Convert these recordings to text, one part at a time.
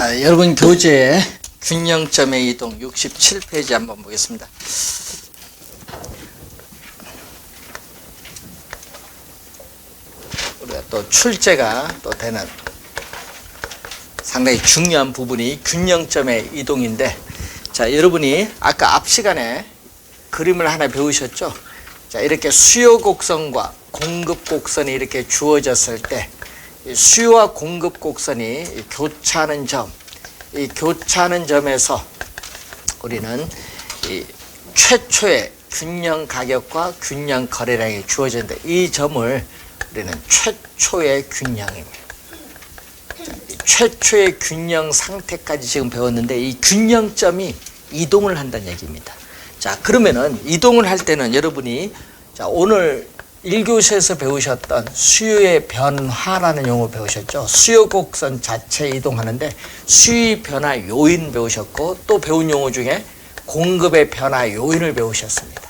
자, 여러분 교재에 균형점의 이동 67페이지 한번 보겠습니다. 우리가 또 출제가 또 되는 상당히 중요한 부분이 균형점의 이동인데, 자, 여러분이 아까 앞 시간에 그림을 하나 배우셨죠? 자, 이렇게 수요 곡선과 공급 곡선이 이렇게 주어졌을 때 수요와 공급 곡선이 교차하는 점, 이 교차하는 점에서 우리는 이 최초의 균형 가격과 균형 거래량이 주어졌는데, 이 점을 우리는 최초의 균형입니다. 최초의 균형 상태까지 지금 배웠는데, 이 균형점이 이동을 한다는 얘기입니다. 자, 그러면은 이동을 할 때는 여러분이 자, 오늘 1교시에서 배우셨던 수요의 변화라는 용어 배우셨죠? 수요 곡선 자체 이동하는데 수요 변화 요인 배우셨고, 또 배운 용어 중에 공급의 변화 요인을 배우셨습니다.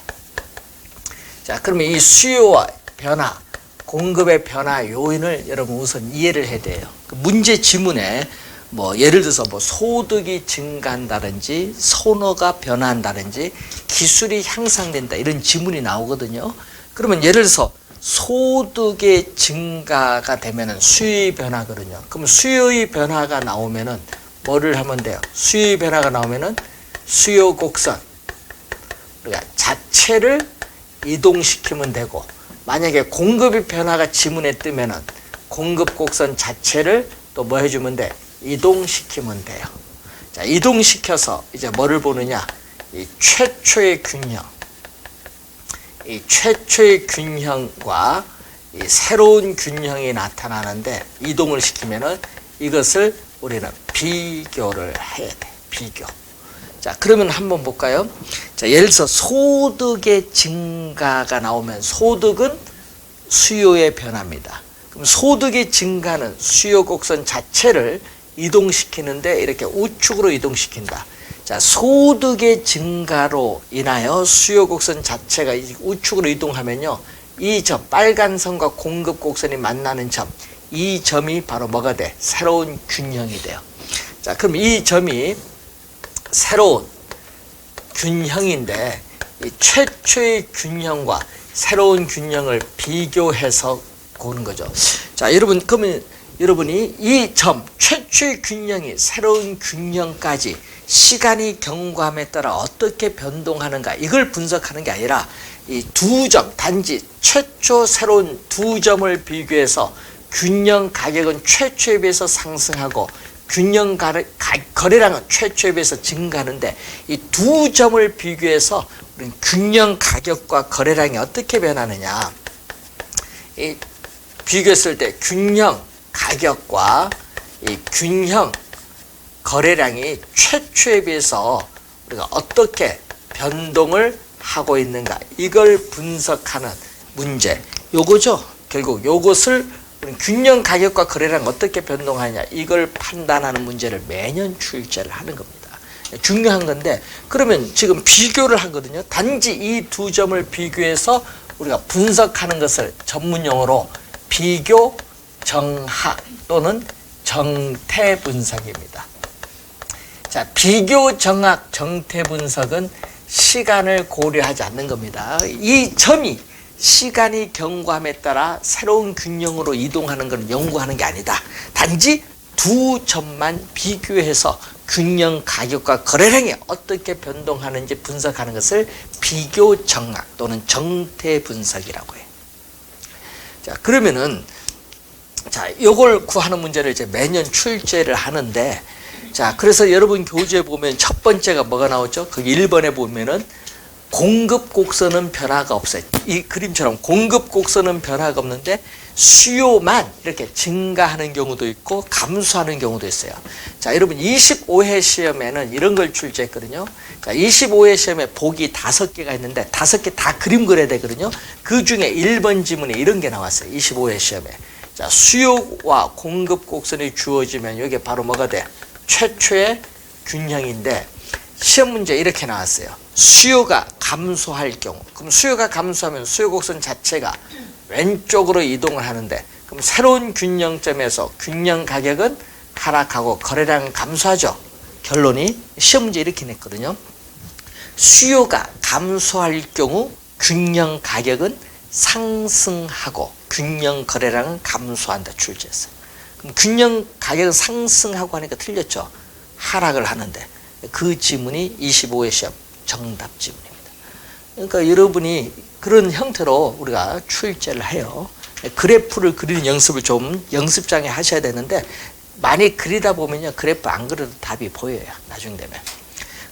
자, 그러면 이 수요와 변화, 공급의 변화 요인을 여러분 우선 이해를 해야 돼요. 그 문제 지문에 뭐 예를 들어서 뭐 소득이 증가한다든지 선호가 변화한다든지 기술이 향상된다 이런 지문이 나오거든요. 그러면 예를 들어서 소득의 증가가 되면은 수요의 변화거든요. 그럼 수요의 변화가 나오면은 뭐를 하면 돼요? 수요의 변화가 나오면은 수요 곡선 우리가 자체를 이동시키면 되고, 만약에 공급의 변화가 지문에 뜨면은 공급 곡선 자체를 또 뭐 해주면 돼? 이동시키면 돼요. 자, 이동시켜서 이제 뭐를 보느냐? 이 최초의 균형. 이 최초의 균형과 이 새로운 균형이 나타나는데, 이동을 시키면은 이것을 우리는 비교를 해야 돼. 비교. 자, 그러면 한번 볼까요? 자, 예를 들어서 소득의 증가가 나오면 소득은 수요의 변화입니다. 그럼 소득의 증가는 수요 곡선 자체를 이동시키는데 이렇게 우측으로 이동시킨다. 자, 소득의 증가로 인하여 수요 곡선 자체가 우측으로 이동하면요, 이 점, 빨간 선과 공급 곡선이 만나는 점, 이 점이 바로 뭐가 돼? 새로운 균형이 돼요. 자, 그럼 이 점이 새로운 균형인데, 이 최초의 균형과 새로운 균형을 비교해서 보는 거죠. 자, 여러분, 그러면 여러분이 이 점, 최초의 균형이 새로운 균형까지 시간이 경과함에 따라 어떻게 변동하는가, 이걸 분석하는 게 아니라 이 두 점, 단지 최초 새로운 두 점을 비교해서 균형 가격은 최초에 비해서 상승하고 균형 거래량은 최초에 비해서 증가하는데, 이 두 점을 비교해서 우리는 균형 가격과 거래량이 어떻게 변하느냐, 이 비교했을 때 균형 가격과 이 균형 거래량이 최초에 비해서 우리가 어떻게 변동을 하고 있는가, 이걸 분석하는 문제, 요거죠. 결국 요것을 우리는 균형 가격과 거래량 어떻게 변동하냐, 이걸 판단하는 문제를 매년 출제를 하는 겁니다. 중요한 건데, 그러면 지금 비교를 하거든요. 단지 이 두 점을 비교해서 우리가 분석하는 것을 전문 용어로 비교 정하 또는 정태 분석입니다. 자, 비교 정학 정태 분석은 시간을 고려하지 않는 겁니다. 이 점이 시간이 경과함에 따라 새로운 균형으로 이동하는 걸 연구하는 게 아니다. 단지 두 점만 비교해서 균형 가격과 거래량이 어떻게 변동하는지 분석하는 것을 비교 정학 또는 정태 분석이라고 해요. 자, 그러면은 자, 요걸 구하는 문제를 이제 매년 출제를 하는데, 자, 그래서 여러분 교재에 보면 첫 번째가 뭐가 나오죠? 거기 1번에 보면은 공급 곡선은 변화가 없어요. 이 그림처럼 공급 곡선은 변화가 없는데 수요만 이렇게 증가하는 경우도 있고 감소하는 경우도 있어요. 자, 여러분 25회 시험에는 이런 걸 출제했거든요. 자, 25회 시험에 보기 5개가 있는데 5개 다 그림 그려야 되거든요. 그 중에 1번 지문에 이런 게 나왔어요. 25회 시험에. 자, 수요와 공급 곡선이 주어지면 이게 바로 뭐가 돼? 최초의 균형인데, 시험 문제 이렇게 나왔어요. 수요가 감소할 경우, 그럼 수요가 감소하면 수요 곡선 자체가 왼쪽으로 이동을 하는데, 그럼 새로운 균형점에서 균형 가격은 하락하고 거래량은 감소하죠. 결론이 시험 문제 이렇게 냈거든요. 수요가 감소할 경우 균형 가격은 상승하고 균형 거래량은 감소한다 출제했어요. 그럼 균형 가격은 상승하고 하니까 틀렸죠. 하락을 하는데 그 지문이 25회 시험 정답 지문입니다. 그러니까 여러분이 그런 형태로 우리가 출제를 해요. 그래프를 그리는 연습을 좀 연습장에 하셔야 되는데 많이 그리다 보면요 그래프 안 그려도 답이 보여요. 나중 되면.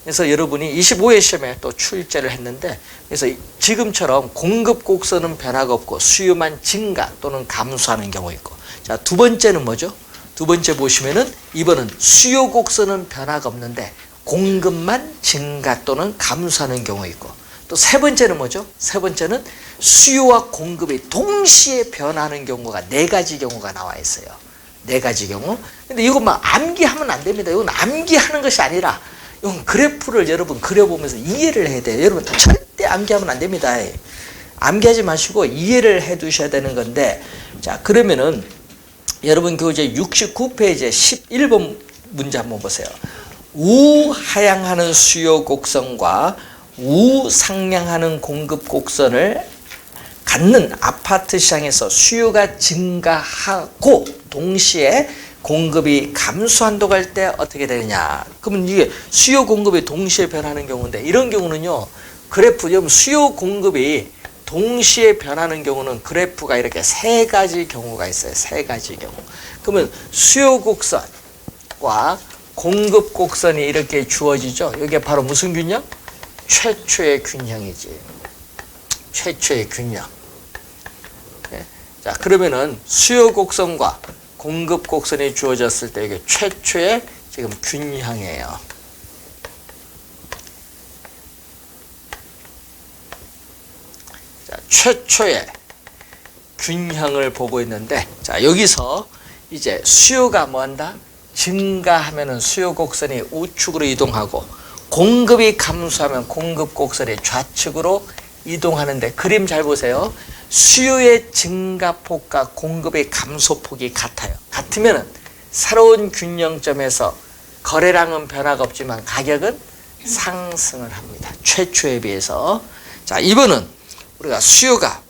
그래서 여러분이 25회 시험에 또 출제를 했는데 그래서 지금처럼 공급 곡선은 변화가 없고 수요만 증가 또는 감소하는 경우 있고 자, 두 번째는 뭐죠? 두 번째 보시면은 이번은 수요 곡선은 변화가 없는데 공급만 증가 또는 감소하는 경우 있고 또 세 번째는 뭐죠? 세 번째는 수요와 공급이 동시에 변하는 경우가 네 가지 경우가 나와 있어요. 네 가지 경우. 근데 이거 막 암기하면 안 됩니다. 이건 암기하는 것이 아니라 이건 그래프를 여러분 그려보면서 이해를 해야 돼요. 여러분 절대 암기하면 안 됩니다. 암기하지 마시고 이해를 해 두셔야 되는 건데 자 그러면은 여러분 교재 69페이지 11번 문제 한번 보세요. 우하향하는 수요 곡선과 우상향하는 공급 곡선을 갖는 아파트 시장에서 수요가 증가하고 동시에 공급이 감소한다고 할 때 어떻게 되느냐. 그러면 이게 수요 공급이 동시에 변하는 경우인데 이런 경우는요. 그래프 수요 공급이 동시에 변하는 경우는 그래프가 이렇게 세 가지 경우가 있어요. 세 가지 경우. 그러면 수요 곡선과 공급 곡선이 이렇게 주어지죠. 이게 바로 무슨 균형? 최초의 균형이지. 최초의 균형. 네. 자, 그러면은 수요 곡선과 공급 곡선이 주어졌을 때 이게 최초의 지금 균형이에요. 자, 최초의 균형을 보고 있는데 자, 여기서 이제 수요가 뭐한다? 증가하면은 수요 곡선이 우측으로 이동하고 공급이 감소하면 공급 곡선이 좌측으로 이동하는데 그림 잘 보세요. 수요의 증가폭과 공급의 감소폭이 같아요. 같으면 새로운 균형점에서 거래량은 변화가 없지만 가격은 상승을 합니다. 최초에 비해서. 자, 이번은 우리가 수요가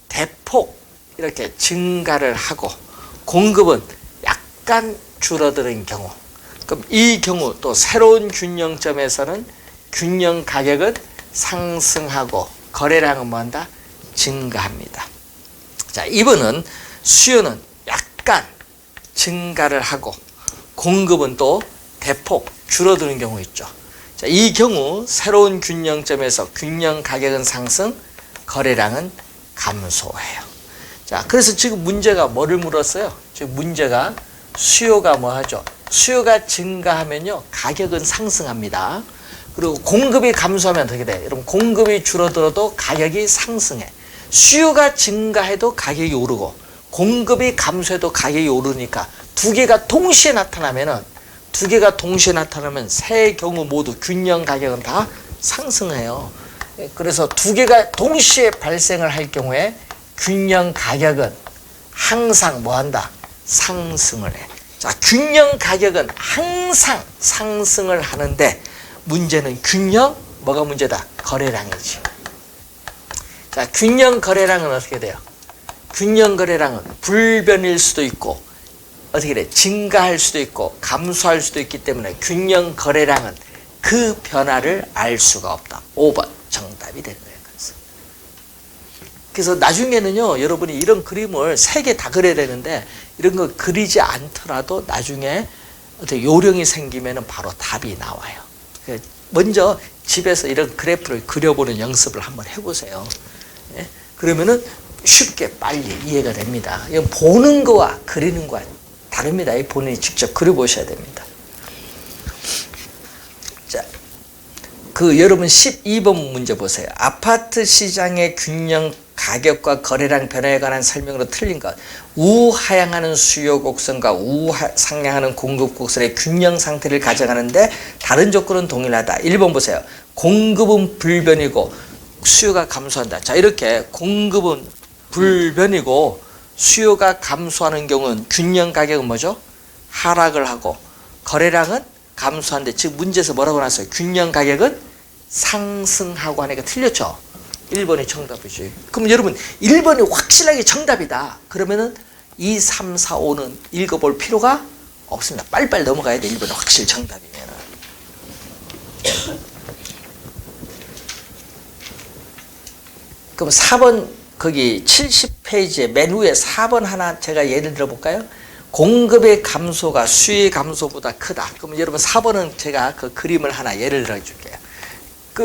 대폭 이렇게 증가를 하고 공급은 약간 줄어드는 경우 그럼 이 경우 또 새로운 균형점에서는 균형 가격은 상승하고 거래량은 뭐한다? 증가합니다. 자, 이번은 수요는 약간 증가를 하고 공급은 또 대폭 줄어드는 경우 있죠. 자, 이 경우 새로운 균형점에서 균형 가격은 상승, 거래량은 감소해요. 자, 그래서 지금 문제가 뭐를 물었어요? 지금 문제가 수요가 뭐 하죠? 수요가 증가하면요, 가격은 상승합니다. 그리고 공급이 감소하면 어떻게 돼? 여러분, 공급이 줄어들어도 가격이 상승해. 수요가 증가해도 가격이 오르고, 공급이 감소해도 가격이 오르니까 두 개가 동시에 나타나면 세 경우 모두 균형 가격은 다 상승해요. 그래서 두 개가 동시에 발생을 할 경우에 균형 가격은 항상 뭐 한다? 상승을 해. 자, 균형 가격은 항상 상승을 하는데 문제는 균형, 뭐가 문제다? 거래량이지. 자, 균형 거래량은 어떻게 돼요? 균형 거래량은 불변일 수도 있고 어떻게 돼? 증가할 수도 있고 감소할 수도 있기 때문에 균형 거래량은 그 변화를 알 수가 없다. 5번 정답이 되는 거예요. 그래서 나중에는요, 여러분이 이런 그림을 3개 다 그려야 되는데 이런 거 그리지 않더라도 나중에 어떻게 요령이 생기면 바로 답이 나와요. 먼저 집에서 이런 그래프를 그려보는 연습을 한번 해보세요. 예? 그러면은 쉽게 빨리 이해가 됩니다. 이건 보는 거와 그리는 거와 다릅니다. 본인이 직접 그려보셔야 됩니다. 자, 여러분 12번 문제 보세요. 아파트 시장의 균형 가격과 거래량 변화에 관한 설명으로 틀린 것. 우하향하는 수요 곡선과 우상향하는 공급 곡선의 균형 상태를 가져가는데 다른 조건은 동일하다. 1번 보세요. 공급은 불변이고 수요가 감소한다. 자, 이렇게 공급은 불변이고 수요가 감소하는 경우는 균형 가격은 뭐죠? 하락을 하고 거래량은 감소한데 즉 문제에서 뭐라고 나왔어요? 균형 가격은 상승하고 하니까 틀렸죠? 1번이 정답이지. 그럼 여러분 1번이 확실하게 정답이다. 그러면은 2, 3, 4, 5는 읽어볼 필요가 없습니다. 빨리빨리 넘어가야 돼. 1번이 확실히 정답이면은. 그럼 4번 거기 70페이지에 맨 위에 4번 하나 제가 예를 들어 볼까요? 공급의 감소가 수요의 감소보다 크다. 그럼 여러분 4번은 제가 그 그림을 하나 예를 들어 줄게요.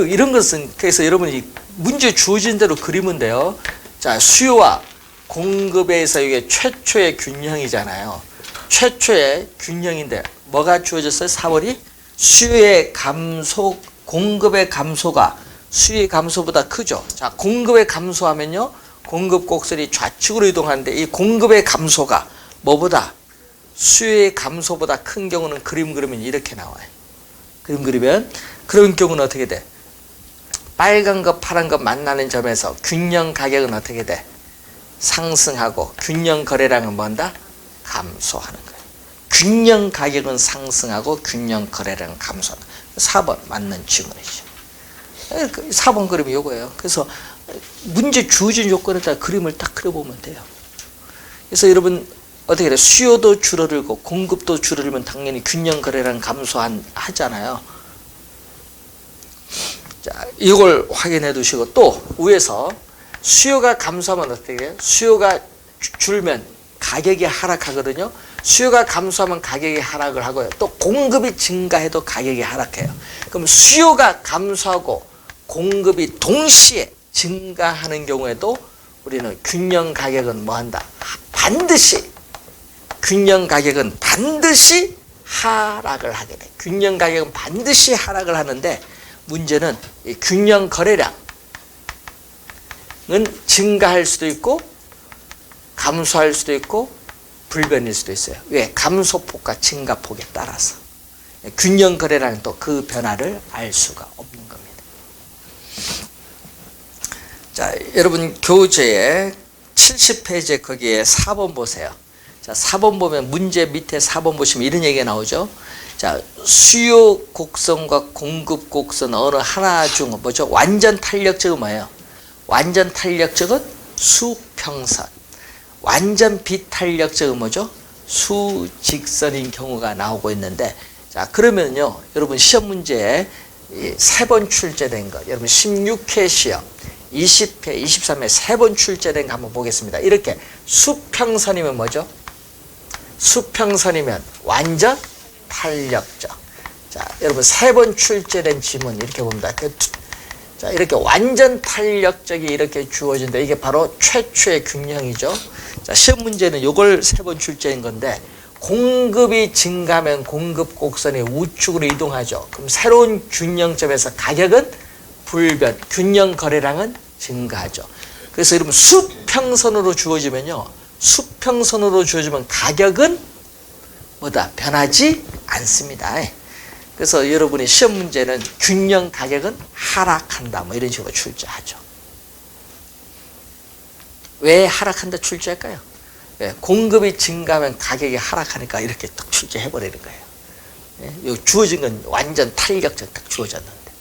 이런 것은 그래서 여러분이 문제 주어진 대로 그리면 돼요. 자, 수요와 공급에서 이게 최초의 균형이잖아요. 최초의 균형인데 뭐가 주어졌어요? 4번이 수요의 감소, 공급의 감소가 수요의 감소보다 크죠. 자, 공급의 감소하면요, 공급 곡선이 좌측으로 이동하는데 이 공급의 감소가 뭐보다 수요의 감소보다 큰 경우는 그림 그리면 이렇게 나와요. 그림 그리면 그런 경우는 어떻게 돼? 빨간 것 파란 것 만나는 점에서 균형 가격은 어떻게 돼? 상승하고 균형 거래량은 뭔다? 감소하는 거예요. 균형 가격은 상승하고 균형 거래량은 감소하는 거예요. 4번 맞는 질문이죠. 4번 그림이 이거예요. 그래서 문제 주어진 요건에다 그림을 딱 그려보면 돼요. 그래서 여러분 어떻게 돼? 수요도 줄어들고 공급도 줄어들면 당연히 균형 거래량 감소하잖아요. 자, 이걸 확인해 두시고 또 위에서 수요가 감소하면 어떻게 해요? 수요가 줄면 가격이 하락하거든요. 수요가 감소하면 가격이 하락을 하고요. 또 공급이 증가해도 가격이 하락해요. 그럼 수요가 감소하고 공급이 동시에 증가하는 경우에도 우리는 균형 가격은 뭐한다? 반드시 균형 가격은 반드시 하락을 하게 돼. 균형 가격은 반드시 하락을 하는데 문제는 이 균형 거래량은 증가할 수도 있고 감소할 수도 있고 불변일 수도 있어요. 왜? 감소폭과 증가폭에 따라서. 균형 거래량은 또 그 변화를 알 수가 없는 겁니다. 자, 여러분 교재에 70페이지에 거기에 4번 보세요. 자, 4번 보면 문제 밑에 4번 보시면 이런 얘기가 나오죠. 자, 수요 곡선과 공급 곡선 어느 하나 중 뭐죠? 완전 탄력적은 뭐예요? 완전 탄력적은 수평선. 완전 비탄력적은 뭐죠? 수직선인 경우가 나오고 있는데, 자, 그러면요, 여러분 시험 문제에 3번 출제된 거, 여러분 16회 시험, 20회, 23회 3번 출제된 거 한번 보겠습니다. 이렇게 수평선이면 뭐죠? 수평선이면 완전 탄력적. 자, 여러분 3번 출제된 지문 이렇게 봅니다. 자, 이렇게 완전 탄력적이 이렇게 주어진다. 이게 바로 최초의 균형이죠. 자, 시험 문제는 이걸 3번 출제인 건데, 공급이 증가하면 공급 곡선이 우측으로 이동하죠. 그럼 새로운 균형점에서 가격은 불변, 균형 거래량은 증가하죠. 그래서 여러분 수평선으로 주어지면요, 수평선으로 주어지면 가격은 뭐다? 변하지 않습니다. 그래서 여러분이 시험 문제는 균형 가격은 하락한다, 뭐 이런 식으로 출제하죠. 왜 하락한다 출제할까요? 예, 공급이 증가하면 가격이 하락하니까 이렇게 딱 출제해버리는 거예요. 예, 주어진 건 완전 탄력적 딱 주어졌는데.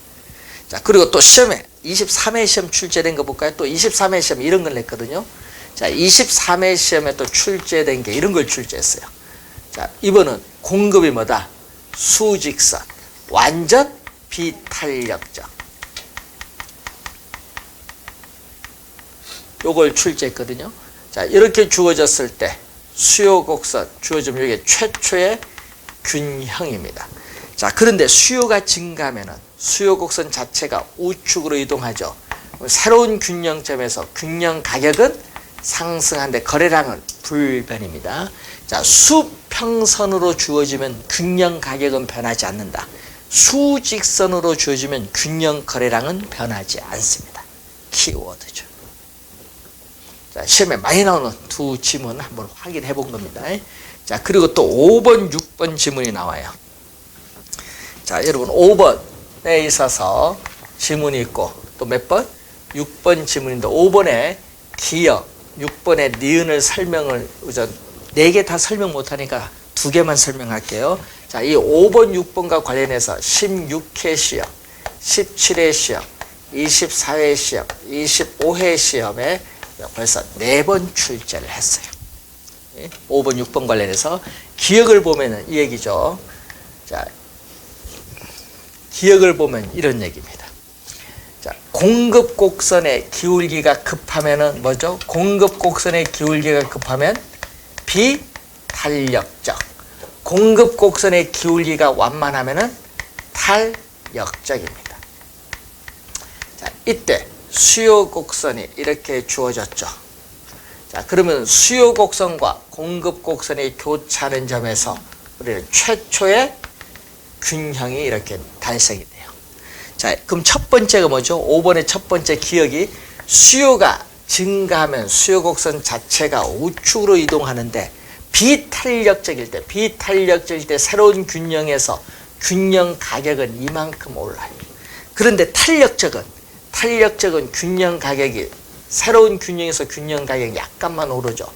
자, 그리고 또 시험에 23회 시험 출제된 거 볼까요? 또 23회 시험 이런 걸 냈거든요. 자, 23회 시험에 또 출제된 게 이런 걸 출제했어요. 자, 이번은 공급이 뭐다? 수직선, 완전 비탄력적. 요걸 출제했거든요. 자, 이렇게 주어졌을 때 수요 곡선 주어지면 이게 최초의 균형입니다. 자, 그런데 수요가 증가하면은 수요 곡선 자체가 우측으로 이동하죠. 새로운 균형점에서 균형 가격은 상승하는데 거래량은 불변입니다. 자, 수평선으로 주어지면 균형 가격은 변하지 않는다. 수직선으로 주어지면 균형 거래량은 변하지 않습니다. 키워드죠. 자, 시험에 많이 나오는 두 지문 한번 확인해 본 겁니다. 자, 그리고 또 5번, 6번 지문이 나와요. 자, 여러분 5번에 있어서 지문이 있고 또 몇 번? 6번 지문인데 5번에 기역, 6번에 니은을 설명을 우선 4개 다 설명 못하니까 두 개만 설명할게요. 자, 이 5번, 6번과 관련해서 16회 시험, 17회 시험, 24회 시험, 25회 시험에 벌써 4번 출제를 했어요. 5번, 6번 관련해서 기억을 보면은 이 얘기죠. 자, 기억을 보면 이런 얘기입니다. 자, 공급 곡선의 기울기가 급하면은 뭐죠? 공급 곡선의 기울기가 급하면 비탄력적. 공급 곡선의 기울기가 완만하면은 탄력적입니다. 자, 이때 수요 곡선이 이렇게 주어졌죠. 자, 그러면 수요 곡선과 공급 곡선이 교차하는 점에서 우리는 최초의 균형이 이렇게 달성이 돼요. 자, 그럼 첫 번째가 뭐죠? 5번의 첫 번째 기억이 수요가 증가하면 수요 곡선 자체가 우측으로 이동하는데 비탄력적일 때 새로운 균형에서 균형 가격은 이만큼 올라요. 그런데 탄력적은 균형 가격이 새로운 균형에서 균형 가격이 약간만 오르죠.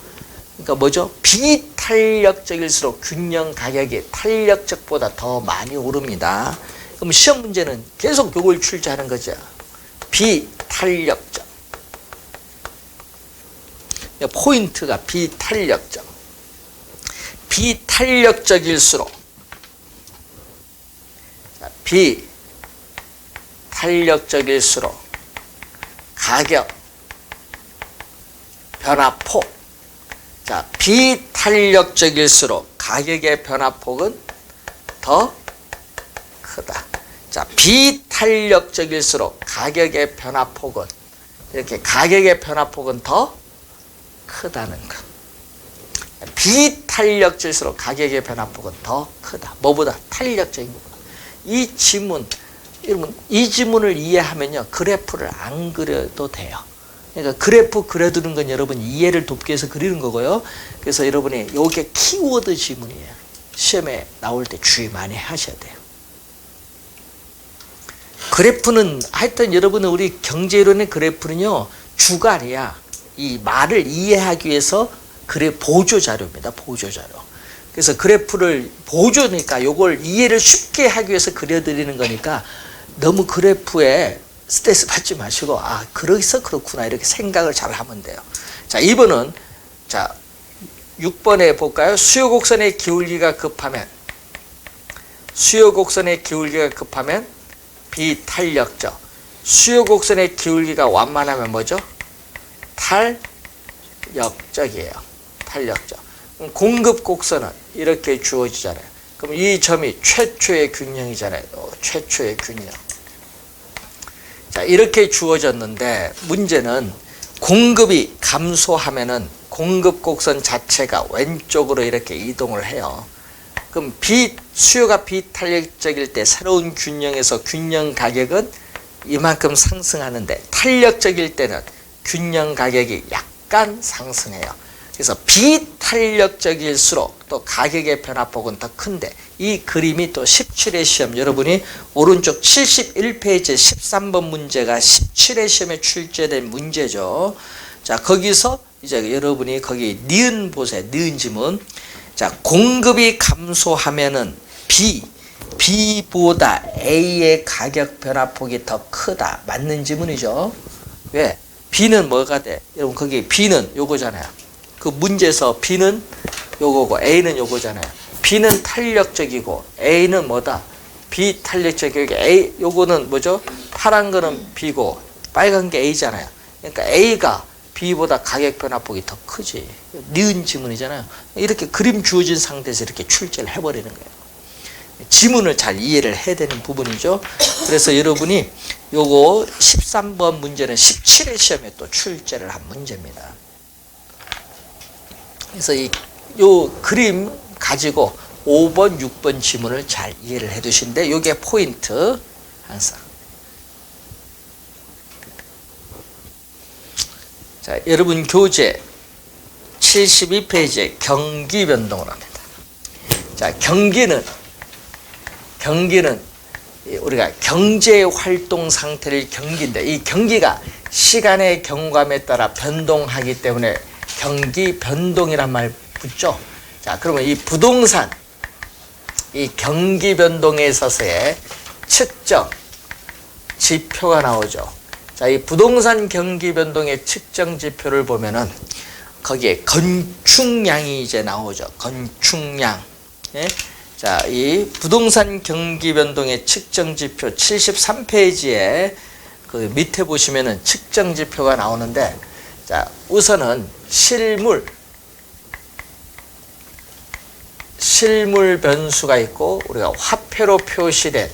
그러니까 뭐죠? 비탄력적일수록 균형 가격이 탄력적보다 더 많이 오릅니다. 그럼 시험 문제는 계속 이걸 출제하는 거죠. 비탄력적. 포인트가 비탄력적. 비탄력적일수록 가격 변화폭. 자, 비탄력적일수록 가격의 변화폭은 더 크다. 자, 비탄력적일수록 가격의 변화폭은 이렇게 가격의 변화폭은 더 크다는 것. 비탄력적일수록 가격의 변화폭은 더 크다. 뭐보다? 탄력적인 것보다. 이 지문, 여러분 이 지문을 이해하면요 그래프를 안 그려도 돼요. 그러니까 그래프 그려두는 건 여러분 이해를 돕기 위해서 그리는 거고요. 그래서 여러분이 요게 키워드 지문이에요. 시험에 나올 때 주의 많이 하셔야 돼요. 그래프는 하여튼 여러분은 우리 경제이론의 그래프는요 주관이야. 이 말을 이해하기 위해서 보조 자료입니다. 보조 자료. 그래서 그래프를 보조니까 요걸 이해를 쉽게 하기 위해서 그려드리는 거니까 너무 그래프에 스트레스 받지 마시고 그래서 그렇구나 이렇게 생각을 잘 하면 돼요. 자, 2번은 자 6번에 볼까요? 수요 곡선의 기울기가 급하면 비탄력적. 수요 곡선의 기울기가 완만하면 뭐죠? 탄력적이에요. 탄력적. 공급 곡선은 이렇게 주어지잖아요. 그럼 이 점이 최초의 균형이잖아요. 최초의 균형. 자, 이렇게 주어졌는데 문제는 공급이 감소하면은 공급 곡선 자체가 왼쪽으로 이렇게 이동을 해요. 그럼 수요가 비탄력적일 때 새로운 균형에서 균형 가격은 이만큼 상승하는데 탄력적일 때는 균형 가격이 약간 상승해요. 그래서 비탄력적일수록 또 가격의 변화폭은 더 큰데 이 그림이 또 17회 시험 여러분이 오른쪽 71페이지 13번 문제가 17회 시험에 출제된 문제죠. 자, 거기서 이제 여러분이 거기 니은 보세요. 니은 지문. 자, 공급이 감소하면은 B보다 A의 가격 변화폭이 더 크다. 맞는 지문이죠. 왜? B는 뭐가 돼? 여러분 거기 B는 요거잖아요. 그 문제에서 B는 요거고 A는 요거잖아요. B는 탄력적이고 A는 뭐다? 비탄력적이고 A 요거는 뭐죠? 파란 거는 B고 빨간 게 A잖아요. 그러니까 A가 B보다 가격 변화폭이 더 크지. 니은 지문이잖아요. 이렇게 그림 주어진 상태에서 이렇게 출제를 해버리는 거예요. 지문을 잘 이해를 해야 되는 부분이죠. 그래서 여러분이 요거 13번 문제는 17회 시험에 또 출제를 한 문제입니다. 그래서 요 그림 가지고 5번, 6번 지문을 잘 이해를 해 두신데 요게 포인트 항상. 자, 여러분 교재 72페이지에 경기 변동을 합니다. 자, 경기는 우리가 경제 활동 상태를 경기인데 이 경기가 시간의 경감에 따라 변동하기 때문에 경기 변동이란 말 붙죠. 자, 그러면 이 부동산, 이 경기 변동에 있어서의 측정 지표가 나오죠. 자, 이 부동산 경기 변동의 측정 지표를 보면은 거기에 건축량이 이제 나오죠. 건축량. 예? 자, 이 부동산 경기 변동의 측정 지표 73페이지에 그 밑에 보시면은 측정 지표가 나오는데, 자, 우선은 실물 변수가 있고 우리가 화폐로 표시된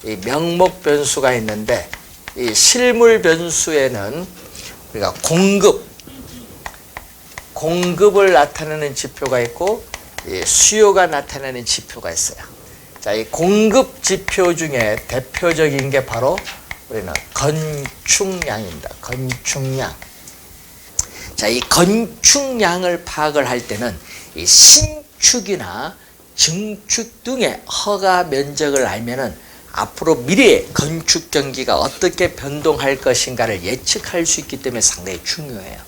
이 명목 변수가 있는데, 이 실물 변수에는 우리가 공급을 나타내는 지표가 있고 이 수요가 나타내는 지표가 있어요. 자, 이 공급 지표 중에 대표적인 게 바로 우리는 건축량입니다. 건축량. 자, 이 건축량을 파악을 할 때는 이 신축이나 증축 등의 허가 면적을 알면은 앞으로 미래의 건축 경기가 어떻게 변동할 것인가를 예측할 수 있기 때문에 상당히 중요해요.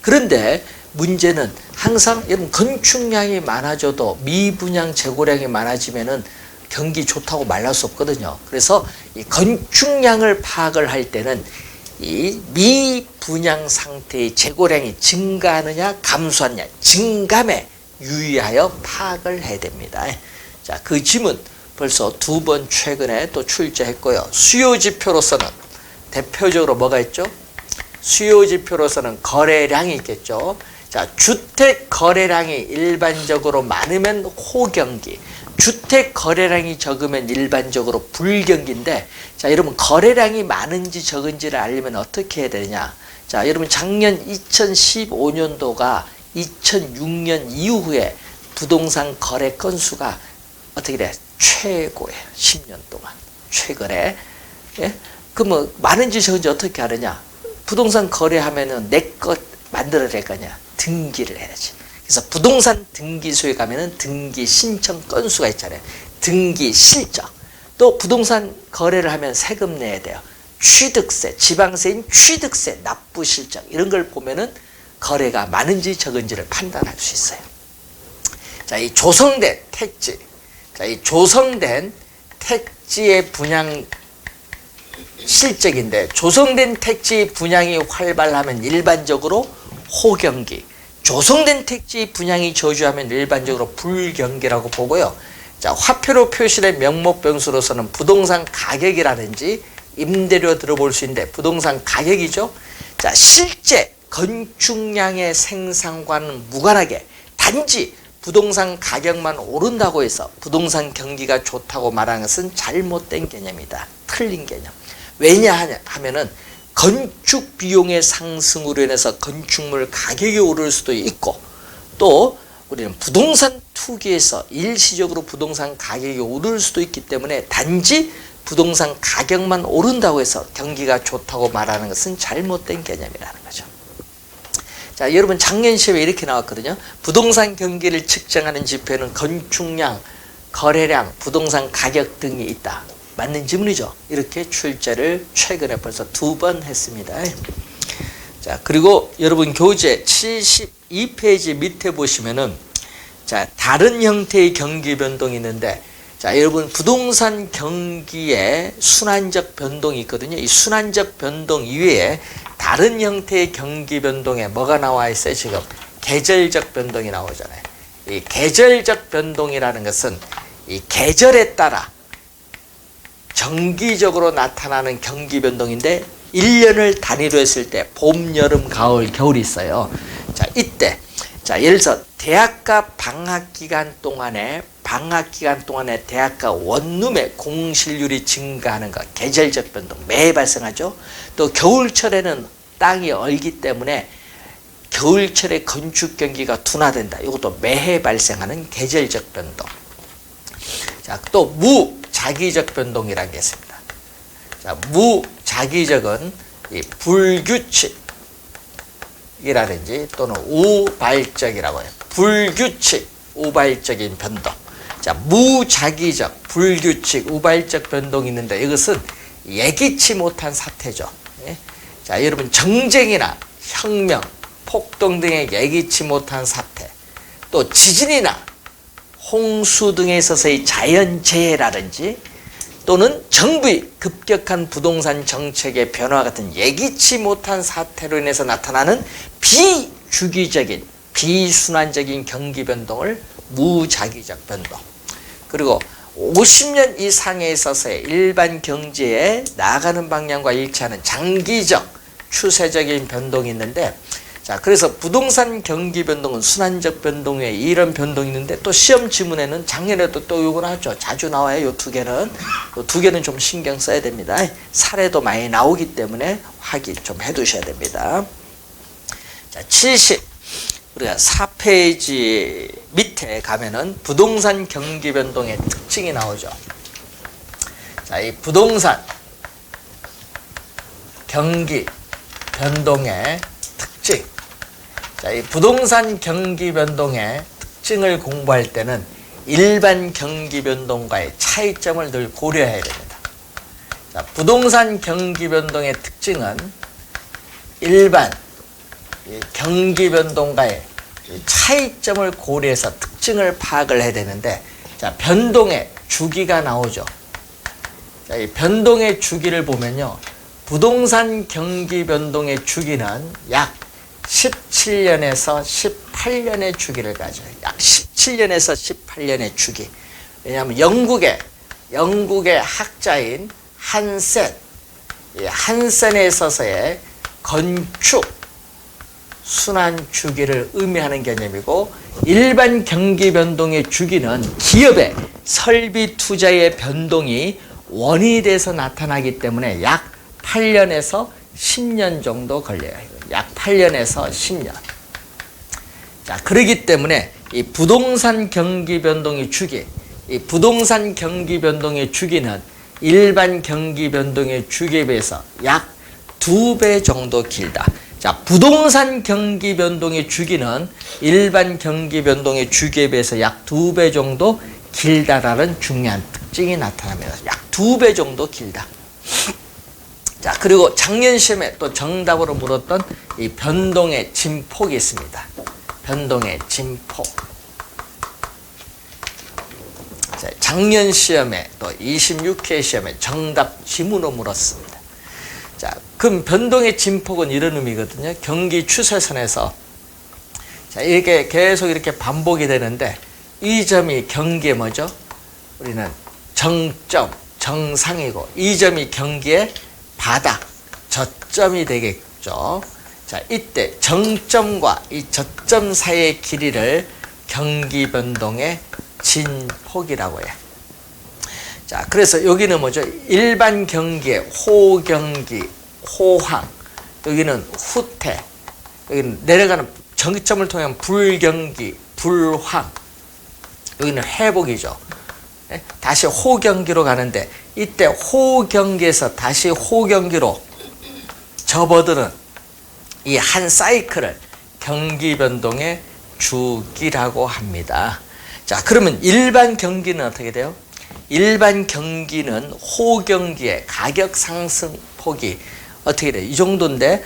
그런데 문제는 항상 여러분 건축량이 많아져도 미분양 재고량이 많아지면은 경기 좋다고 말할 수 없거든요. 그래서 이 건축량을 파악을 할 때는 이 미분양 상태의 재고량이 증가하느냐 감소하느냐 증감에 유의하여 파악을 해야 됩니다. 자, 그 지문 벌써 2번 최근에 또 출제했고요. 수요 지표로서는 대표적으로 뭐가 있죠? 수요 지표로서는 거래량이 있겠죠. 자, 주택 거래량이 일반적으로 많으면 호경기, 주택 거래량이 적으면 일반적으로 불경기인데, 자, 여러분 거래량이 많은지 적은지를 알려면 어떻게 해야 되냐? 자, 여러분 작년 2015년도가 2006년 이후에 부동산 거래 건수가 어떻게 돼? 최고예요. 10년 동안 최근에. 예? 그럼 많은지 적은지 어떻게 하느냐? 부동산 거래하면은 내 것 만들어낼 거냐? 등기를 해야지. 그래서 부동산 등기소에 가면은 등기 신청 건수가 있잖아요. 등기 실적. 또 부동산 거래를 하면 세금 내야 돼요. 취득세, 지방세인 취득세, 납부 실적 이런 걸 보면은 거래가 많은지 적은지를 판단할 수 있어요. 자, 이 조성된 택지. 자, 이 조성된 택지의 분양 실적인데, 조성된 택지 분양이 활발하면 일반적으로 호경기, 조성된 택지 분양이 저조하면 일반적으로 불경기라고 보고요. 자, 화폐로 표시된 명목 변수로서는 부동산 가격이라든지 임대료 들어볼 수 있는데 부동산 가격이죠. 자, 실제 건축량의 생산과는 무관하게 단지 부동산 가격만 오른다고 해서 부동산 경기가 좋다고 말하는 것은 잘못된 개념이다. 틀린 개념. 왜냐하면은 건축 비용의 상승으로 인해서 건축물 가격이 오를 수도 있고, 또 우리는 부동산 투기에서 일시적으로 부동산 가격이 오를 수도 있기 때문에 단지 부동산 가격만 오른다고 해서 경기가 좋다고 말하는 것은 잘못된 개념이라는 거죠. 자, 여러분 작년 시험에 이렇게 나왔거든요. 부동산 경기를 측정하는 지표는 건축량, 거래량, 부동산 가격 등이 있다. 맞는 지문이죠. 이렇게 출제를 최근에 벌써 2번 했습니다. 자, 그리고 여러분 교재 72페이지 밑에 보시면은, 자, 다른 형태의 경기 변동이 있는데, 자, 여러분 부동산 경기에 순환적 변동이 있거든요. 이 순환적 변동 이외에 다른 형태의 경기 변동에 뭐가 나와 있어요? 지금 계절적 변동이 나오잖아요. 이 계절적 변동이라는 것은 이 계절에 따라 정기적으로 나타나는 경기 변동인데 1년을 단위로 했을 때 봄, 여름, 가을, 겨울이 있어요. 자, 이때 자, 예를 들어서 대학가 방학 기간 동안에 대학가 원룸의 공실률이 증가하는 것, 계절적 변동 매해 발생하죠. 또 겨울철에는 땅이 얼기 때문에 겨울철에 건축 경기가 둔화된다. 이것도 매해 발생하는 계절적 변동. 자, 또 무자기적 변동이라는 게 있습니다. 자, 무자기적은 이 불규칙이라든지 또는 우발적이라고 해요. 불규칙, 우발적인 변동. 자, 무자기적, 불규칙, 우발적 변동이 있는데 이것은 예기치 못한 사태죠. 예? 자, 여러분 정쟁이나 혁명, 폭동 등의 예기치 못한 사태, 또 지진이나 홍수 등에 있어서의 자연재해라든지 또는 정부의 급격한 부동산 정책의 변화 같은 예기치 못한 사태로 인해서 나타나는 비주기적인 비순환적인 경기 변동을 무작위적 변동, 그리고 50년 이상에 있어서의 일반 경제에 나아가는 방향과 일치하는 장기적 추세적인 변동이 있는데, 자, 그래서 부동산 경기 변동은 순환적 변동 외에 이런 변동이 있는데, 또 시험 지문에는 작년에도 또 이거 나왔죠. 자주 나와요. 요 두 개는. 요 두 개는 좀 신경 써야 됩니다. 사례도 많이 나오기 때문에 확인 좀 해 두셔야 됩니다. 자, 70. 우리가 4페이지 밑에 가면은 부동산 경기 변동의 특징이 나오죠. 자, 이 부동산 경기 변동의 특징. 자, 이 부동산 경기 변동의 특징을 공부할 때는 일반 경기 변동과의 차이점을 늘 고려해야 됩니다. 자, 부동산 경기 변동의 특징은 일반 경기 변동과의 차이점을 고려해서 특징을 파악을 해야 되는데, 자, 변동의 주기가 나오죠. 자, 이 변동의 주기를 보면요, 부동산 경기 변동의 주기는 약 17년에서 18년의 주기를 가져요. 약 17년에서 18년의 주기. 왜냐하면 영국의 학자인 한센, 이 한센에 있어서의 건축 순환 주기를 의미하는 개념이고, 일반 경기 변동의 주기는 기업의 설비 투자의 변동이 원인이 돼서 나타나기 때문에 약 8년에서 10년 정도 걸려요. 약 8년에서 10년. 자, 그렇기 때문에 이 부동산 경기 변동의 주기, 이 부동산 경기 변동의 주기는 일반 경기 변동의 주기에 비해서 약 2배 정도 길다. 자, 부동산 경기 변동의 주기는 일반 경기 변동의 주기에 비해서 약 2배 정도 길다라는 중요한 특징이 나타납니다. 약 2배 정도 길다. 자, 그리고 작년 시험에 또 정답으로 물었던 이 변동의 진폭이 있습니다. 변동의 진폭. 자, 작년 시험에 또 26회 시험에 정답 지문으로 물었습니다. 자, 그럼 변동의 진폭은 이런 의미거든요. 경기 추세선에서, 자, 이게 계속 이렇게 반복이 되는데, 이 점이 경기의 뭐죠? 우리는 정점, 정상이고, 이 점이 경기의 바닥, 저점이 되겠죠. 자, 이때 정점과 이 저점 사이의 길이를 경기 변동의 진폭이라고 해요. 자, 그래서 여기는 뭐죠? 일반 경기의 호경기, 호황, 여기는 후퇴, 여기는 내려가는 정점을 통한 불경기, 불황, 여기는 회복이죠. 다시 호경기로 가는데, 이때 호경기에서 다시 호경기로 접어드는 이 한 사이클을 경기 변동의 주기라고 합니다. 자, 그러면 일반 경기는 어떻게 돼요? 일반 경기는 호경기의 가격 상승폭이 어떻게 돼요? 이 정도인데,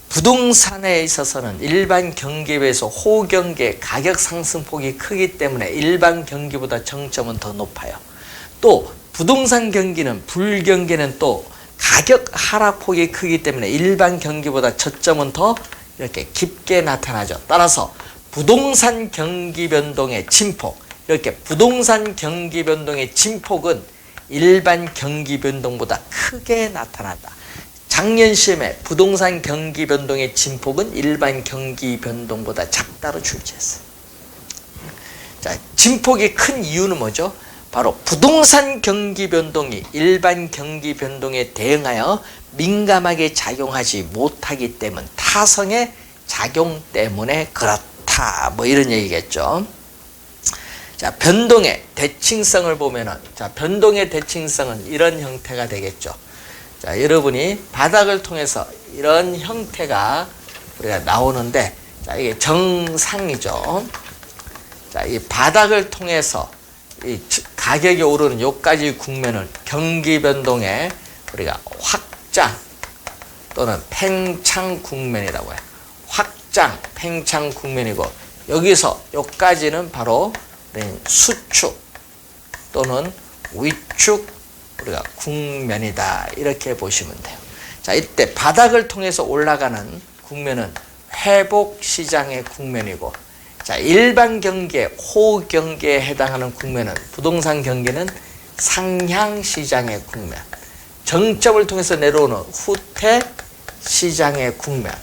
부동산에 있어서는 일반 경기에 비해서 호경기의 가격 상승폭이 크기 때문에 일반 경기보다 정점은 더 높아요. 또 부동산 경기는, 불경기는 또 가격 하락폭이 크기 때문에 일반 경기보다 저점은 더 이렇게 깊게 나타나죠. 따라서 부동산 경기 변동의 진폭, 이렇게 부동산 경기 변동의 진폭은 일반 경기 변동보다 크게 나타난다. 작년 시험에 부동산 경기 변동의 진폭은 일반 경기 변동보다 작다로 출제했어요. 자, 진폭이 큰 이유는 뭐죠? 바로 부동산 경기 변동이 일반 경기 변동에 대응하여 민감하게 작용하지 못하기 때문, 타성의 작용 때문에 그렇다. 뭐 이런 얘기겠죠. 자, 변동의 대칭성을 보면은, 자, 변동의 대칭성은 이런 형태가 되겠죠. 자, 여러분이 바닥을 통해서 이런 형태가 우리가 나오는데, 자, 이게 정상이죠. 자, 이 바닥을 통해서 이 가격이 오르는 요까지 국면을 경기 변동의 우리가 확장 또는 팽창 국면이라고 해요. 확장, 팽창 국면이고, 여기서 요까지는 바로 수축 또는 위축 우리가 국면이다 이렇게 보시면 돼요. 자, 이때 바닥을 통해서 올라가는 국면은 회복 시장의 국면이고, 자, 일반 경기에 호우 경기에 해당하는 국면은 부동산 경기는 상향 시장의 국면, 정점을 통해서 내려오는 후퇴 시장의 국면,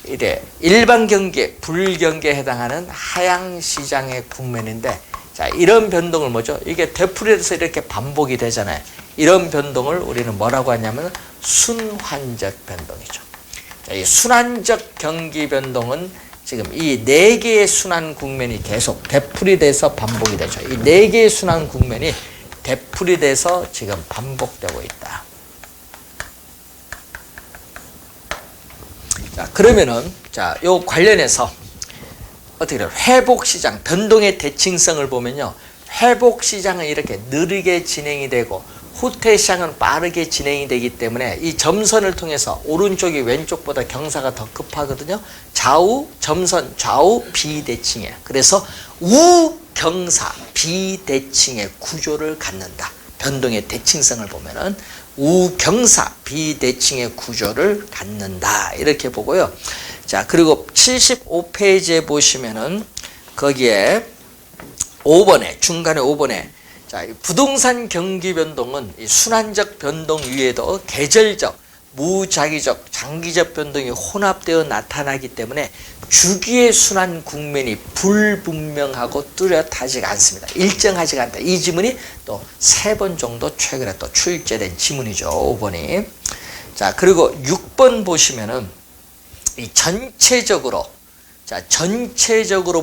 이래 일반 경기에 불경기에 해당하는 하향 시장의 국면인데, 자, 이런 변동을 뭐죠? 이게 되풀이돼서 이렇게 반복이 되잖아요. 이런 변동을 우리는 뭐라고 하냐면 순환적 변동이죠. 자, 이 순환적 경기 변동은 지금 이 4개의 순환 국면이 계속 되풀이돼서 반복이 되죠. 이 4개의 순환 국면이 되풀이돼서 지금 반복되고 있다. 자, 그러면은 자, 요 관련해서 어떻게 돼요? 회복 시장 변동의 대칭성을 보면요. 회복 시장은 이렇게 느리게 진행이 되고 후퇴 시장은 빠르게 진행이 되기 때문에 이 점선을 통해서 오른쪽이 왼쪽보다 경사가 더 급하거든요. 좌우 점선 좌우 비대칭이에요. 그래서 우경사 비대칭의 구조를 갖는다. 변동의 대칭성을 보면은 우경사 비대칭의 구조를 갖는다 이렇게 보고요. 자, 그리고 75페이지에 보시면은 거기에 5번에 중간에 5번에 자, 부동산 경기 변동은 이 순환적 변동 위에도 계절적, 무작위적, 장기적 변동이 혼합되어 나타나기 때문에 주기의 순환 국면이 불분명하고 뚜렷하지가 않습니다. 일정하지가 않다. 이 지문이 또 3번 정도 최근에 또 출제된 지문이죠. 5번이. 자, 그리고 6번 보시면은 이 전체적으로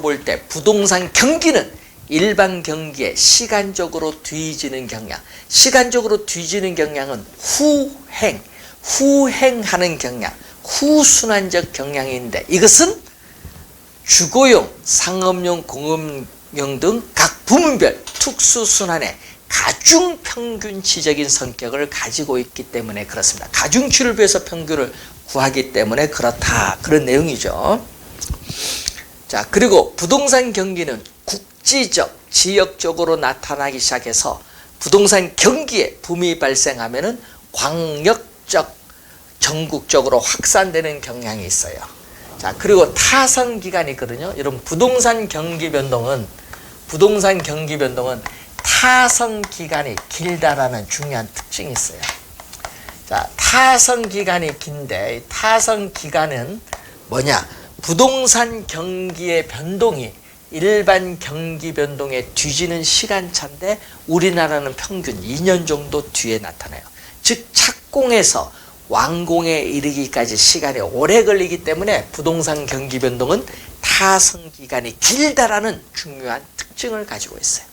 볼 때 부동산 경기는 일반 경기에 시간적으로 뒤지는 경향, 시간적으로 뒤지는 경향은 후행하는 경향, 후순환적 경향인데 이것은 주거용, 상업용, 공업용 등 각 부문별 특수순환의 가중평균치적인 성격을 가지고 있기 때문에 그렇습니다. 가중치를 비해서 평균을 구하기 때문에 그렇다. 그런 내용이죠. 자, 그리고 부동산 경기는 국지적, 지역적으로 나타나기 시작해서 부동산 경기에 붐이 발생하면은 광역적, 전국적으로 확산되는 경향이 있어요. 자, 그리고 타선 기간이 있거든요. 여러분, 부동산 경기 변동은 타선 기간이 길다라는 중요한 특징이 있어요. 자, 타선 기간이 긴데 타선 기간은 뭐냐? 부동산 경기의 변동이 일반 경기 변동에 뒤지는 시간차인데 우리나라는 평균 2년 정도 뒤에 나타나요. 즉 착공에서 완공에 이르기까지 시간이 오래 걸리기 때문에 부동산 경기 변동은 타선 기간이 길다라는 중요한 특징을 가지고 있어요.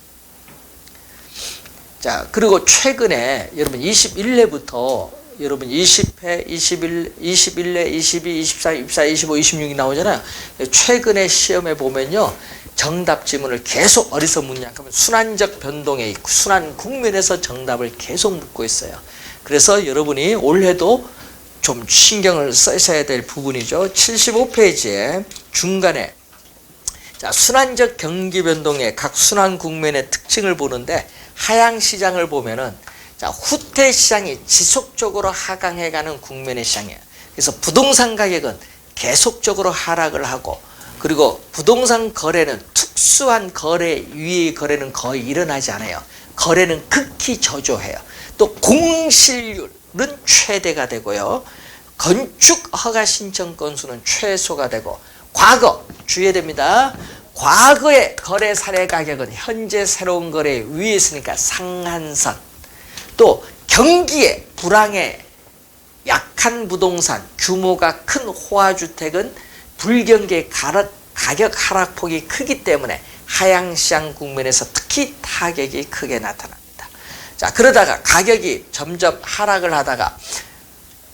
자, 그리고 최근에 여러분 21회부터 여러분 20회, 21회, 22, 24, 24, 25, 26이 나오잖아요. 최근에 시험에 보면요. 정답 지문을 계속 어디서 묻냐 하면 순환적 변동의 순환 국면에서 정답을 계속 묻고 있어요. 그래서 여러분이 올해도 좀 신경을 쓰셔야 될 부분이죠. 75페이지에 중간에 자, 순환적 경기 변동의 각 순환 국면의 특징을 보는데 하향 시장을 보면은 자, 후퇴 시장이 지속적으로 하강해가는 국면의 시장이에요. 그래서 부동산 가격은 계속적으로 하락을 하고 그리고 부동산 거래는 특수한 거래 위의 거래는 거의 일어나지 않아요. 거래는 극히 저조해요. 또 공실률은 최대가 되고요. 건축 허가 신청 건수는 최소가 되고 과거 주의해야 됩니다. 과거의 거래 사례 가격은 현재 새로운 거래에 위에 있으니까 상한선. 또 경기에 불황에 약한 부동산 규모가 큰 호화주택은 불경기의 가격 하락폭이 크기 때문에 하향시장 국면에서 특히 타격이 크게 나타납니다. 자, 그러다가 가격이 점점 하락을 하다가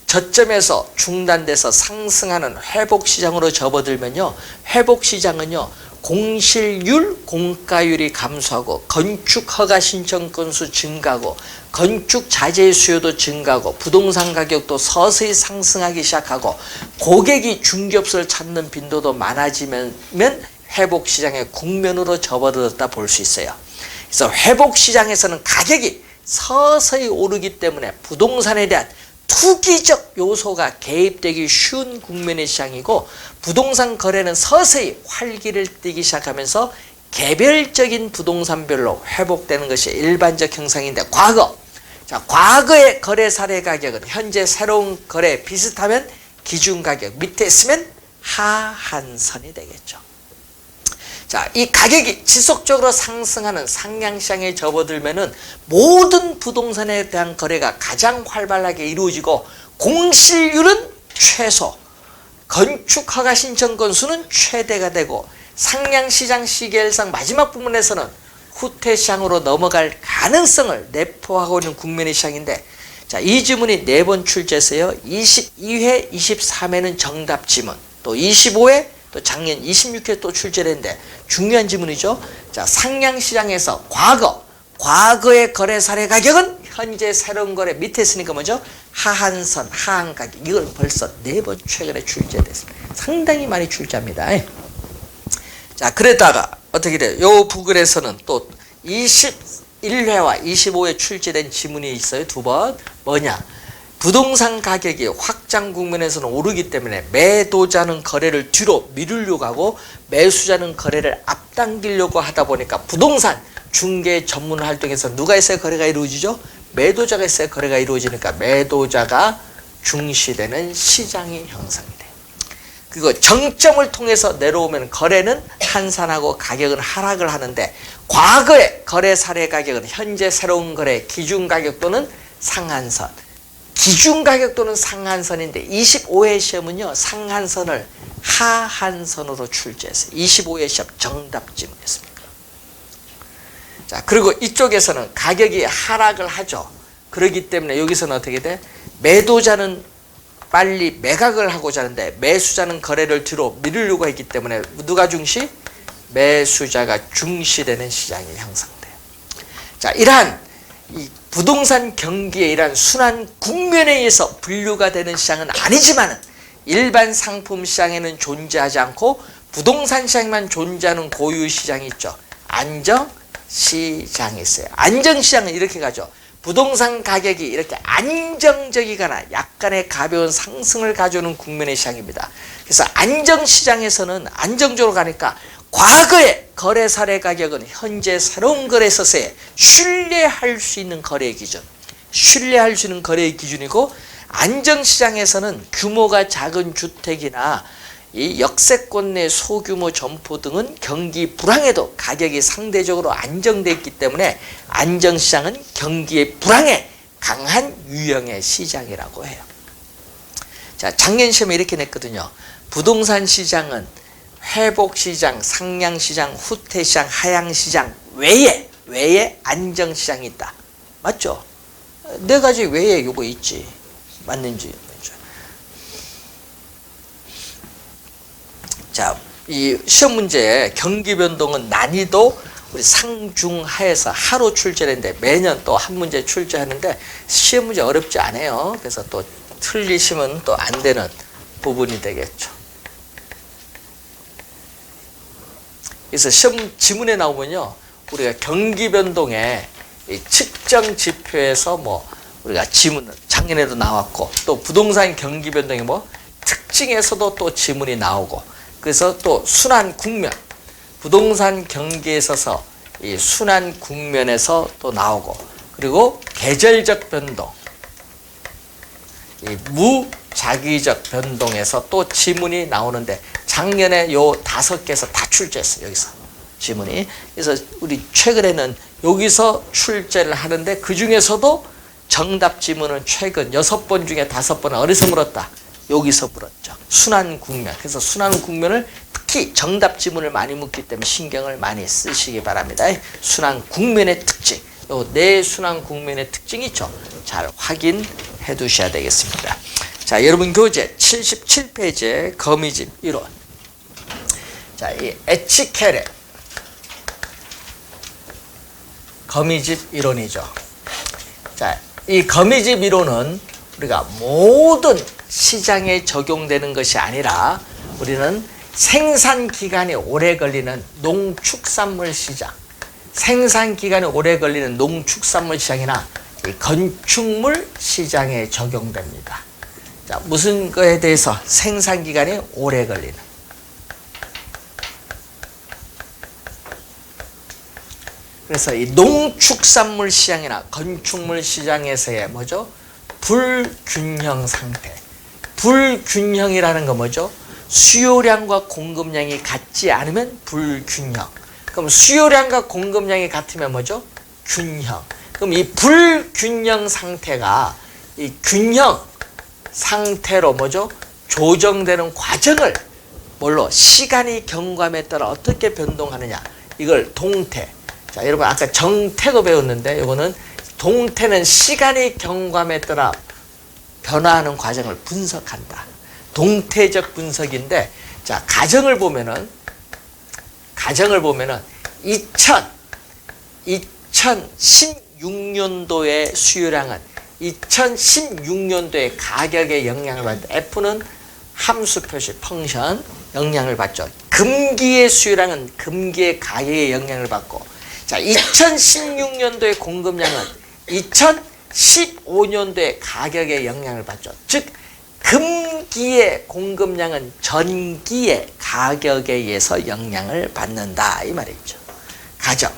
저점에서 중단돼서 상승하는 회복시장으로 접어들면요. 회복시장은요. 공실률, 공가율이 감소하고 건축 허가 신청 건수 증가하고 건축 자재 수요도 증가하고 부동산 가격도 서서히 상승하기 시작하고 고객이 중개업소를 찾는 빈도도 많아지면 회복시장의 국면으로 접어들었다 볼 수 있어요. 그래서 회복시장에서는 가격이 서서히 오르기 때문에 부동산에 대한 투기적 요소가 개입되기 쉬운 국면의 시장이고, 부동산 거래는 서서히 활기를 띠기 시작하면서 개별적인 부동산별로 회복되는 것이 일반적 형상인데, 과거의 거래 사례 가격은 현재 새로운 거래에 비슷하면 기준가격, 밑에 있으면 하한선이 되겠죠. 자, 이 가격이 지속적으로 상승하는 상향시장에 접어들면은 모든 부동산에 대한 거래가 가장 활발하게 이루어지고, 공실률은 최소, 건축허가 신청 건수는 최대가 되고, 상향시장 시계열상 마지막 부분에서는 후퇴시장으로 넘어갈 가능성을 내포하고 있는 국면의 시장인데, 자, 이 지문이 4번 출제했어요. 22회, 23회는 정답 지문, 또 25회, 또 작년 26회 또 출제를 했는데 중요한 지문이죠. 자, 상향시장에서 과거의 거래 사례 가격은 현재 새로운 거래, 밑에 있으니까 뭐죠? 하한선, 하한가격. 이걸 벌써 4번 최근에 출제됐습니다. 상당히 많이 출제합니다. 자, 그러다가 어떻게 돼요? 요 부글에서는 또 21회와 25회 출제된 지문이 있어요. 2번. 뭐냐? 부동산 가격이 확장 국면에서는 오르기 때문에 매도자는 거래를 뒤로 미루려고 하고 매수자는 거래를 앞당기려고 하다 보니까 부동산 중개 전문 활동에서 누가 있어야 거래가 이루어지죠? 매도자가 있어야 거래가 이루어지니까 매도자가 중시되는 시장이 형성이 돼요. 그리고 정점을 통해서 내려오면 거래는 한산하고 가격은 하락을 하는데, 과거의 거래 사례 가격은 현재 새로운 거래 기준 가격 또는 상한선, 기준 가격 또는 상한선인데 25회 시험은요 상한선을 하한선으로 출제했어요. 25회 시험 정답 지문이었습니다. 자, 그리고 이쪽에서는 가격이 하락을 하죠. 그렇기 때문에 여기서는 어떻게 돼? 매도자는 빨리 매각을 하고자 하는데 매수자는 거래를 뒤로 미루려고 했기 때문에 누가 중시? 매수자가 중시되는 시장이 형성돼요. 자, 이러한 이 부동산 경기의 이러한 순환 국면에 의해서 분류가 되는 시장은 아니지만, 일반 상품 시장에는 존재하지 않고 부동산 시장에만 존재하는 고유 시장이 있죠. 안정시장이 있어요. 안정시장은 이렇게 가죠. 부동산 가격이 이렇게 안정적이거나 약간의 가벼운 상승을 가져오는 국면의 시장입니다. 그래서 안정시장에서는 안정적으로 가니까 과거의 거래 사례 가격은 현재 새로운 거래소에 신뢰할 수 있는 거래 기준, 신뢰할 수 있는 거래 기준이고, 안정시장에서는 규모가 작은 주택이나 이 역세권 내 소규모 점포 등은 경기 불황에도 가격이 상대적으로 안정되어 있기 때문에 안정시장은 경기의 불황에 강한 유형의 시장이라고 해요. 자, 작년 시험에 이렇게 냈거든요. 부동산 시장은 회복시장, 상향시장, 후퇴시장, 하향시장 외에 안정시장이 있다. 맞죠? 4가지 외에 요거 있지. 맞는지. 자, 이 시험 문제 경기 변동은 난이도 우리 상중하에서 하로 출제했는데 매년 또 한 문제 출제하는데 시험 문제 어렵지 않아요. 그래서 또 틀리시면 또 안 되는 부분이 되겠죠. 그래서 시험 지문에 나오면요, 우리가 경기 변동의 측정 지표에서 뭐 우리가 지문 작년에도 나왔고, 또 부동산 경기 변동의 뭐 특징에서도 또 지문이 나오고, 그래서 또 순환 국면, 부동산 경기에 있어서 이 순환 국면에서 또 나오고, 그리고 계절적 변동, 이 무작위적 변동에서 또 지문이 나오는데 작년에 요 5개에서 다 출제했어요. 여기서 지문이. 그래서 우리 최근에는 여기서 출제를 하는데 그 중에서도 정답 지문은 최근 6번 중에 5번은 어디서 물었다? 여기서 물었죠. 순환 국면. 그래서 순환 국면을 특히 정답 지문을 많이 묻기 때문에 신경을 많이 쓰시기 바랍니다. 순환 국면의 특징. 요 네 순환 국면의 특징이 있죠. 잘 확인해 두셔야 되겠습니다. 자, 여러분 교재 77페이지에 거미집 이론. 자, 이 에치켈의 거미집 이론이죠. 자, 이 거미집 이론은 우리가 모든 시장에 적용되는 것이 아니라 우리는 생산 기간이 오래 걸리는 농축산물 시장, 생산 기간이 오래 걸리는 농축산물 시장이나 이 건축물 시장에 적용됩니다. 자, 무슨 거에 대해서 생산 기간이 오래 걸리는. 그래서 이 농축산물 시장이나 건축물 시장에서의 뭐죠? 불균형 상태. 불균형이라는 건 뭐죠? 수요량과 공급량이 같지 않으면 불균형. 그럼 수요량과 공급량이 같으면 뭐죠? 균형. 그럼 이 불균형 상태가 이 균형 상태로 뭐죠? 조정되는 과정을 뭘로? 시간의 경감에 따라 어떻게 변동하느냐. 이걸 동태. 자, 여러분 아까 정태도 배웠는데 이거는 동태는 시간의 경감에 따라 변화하는 과정을 분석한다. 동태적 분석인데, 자, 가정을 보면은 2016년도의 수요량은 2016년도의 가격에 영향을 받는다. F는 함수 표시 펑션 영향을 받죠. 금기의 수요량은 금기의 가격에 영향을 받고, 자, 2016년도의 공급량은 2015년도의 가격에 영향을 받죠. 즉 금기의 공급량은 전기의 가격에 의해서 영향을 받는다 이 말이죠. 가정.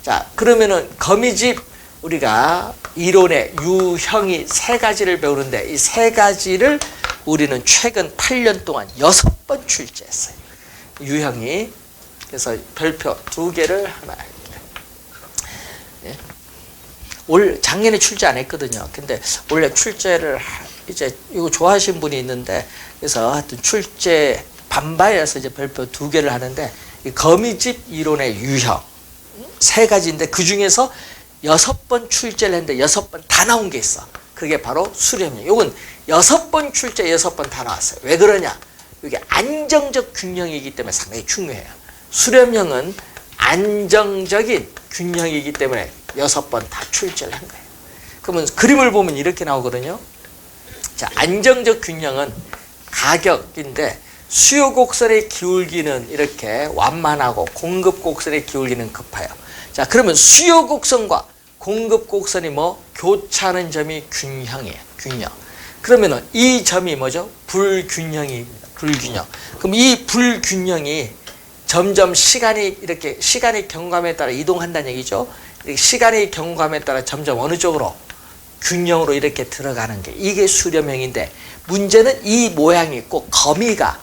자, 그러면은 거미집 우리가 이론의 유형이 세 가지를 배우는데 이 세 가지를 우리는 최근 8년 동안 6번 출제했어요. 유형이. 그래서 별표 2개를 하나. 예. 올 작년에 출제 안 했거든요. 근데 원래 출제를 이제 이거 좋아하시는 분이 있는데, 그래서 하여튼 출제 반바이어서 이제 별표 2개를 하는데, 이 거미집 이론의 유형 세 가지인데 그 중에서 6번 출제를 했는데 6번 다 나온 게 있어. 그게 바로 수렴형. 이건 6번 출제 6번 다 나왔어요. 왜 그러냐? 이게 안정적 균형이기 때문에 상당히 중요해요. 수렴형은 안정적인 균형이기 때문에 6번 다 출제를 한 거예요. 그러면 그림을 보면 이렇게 나오거든요. 자, 안정적 균형은 가격인데 수요 곡선의 기울기는 이렇게 완만하고 공급 곡선의 기울기는 급해요. 자, 그러면 수요 곡선과 공급 곡선이 뭐 교차하는 점이 균형이에요. 균형. 그러면은 이 점이 뭐죠? 불균형입니다. 불균형. 그럼 이 불균형이 점점 시간이 이렇게 시간의 경감에 따라 이동한다는 얘기죠. 시간의 경감에 따라 점점 어느 쪽으로? 균형으로 이렇게 들어가는 게 이게 수렴형인데, 문제는 이 모양이 꼭 거미가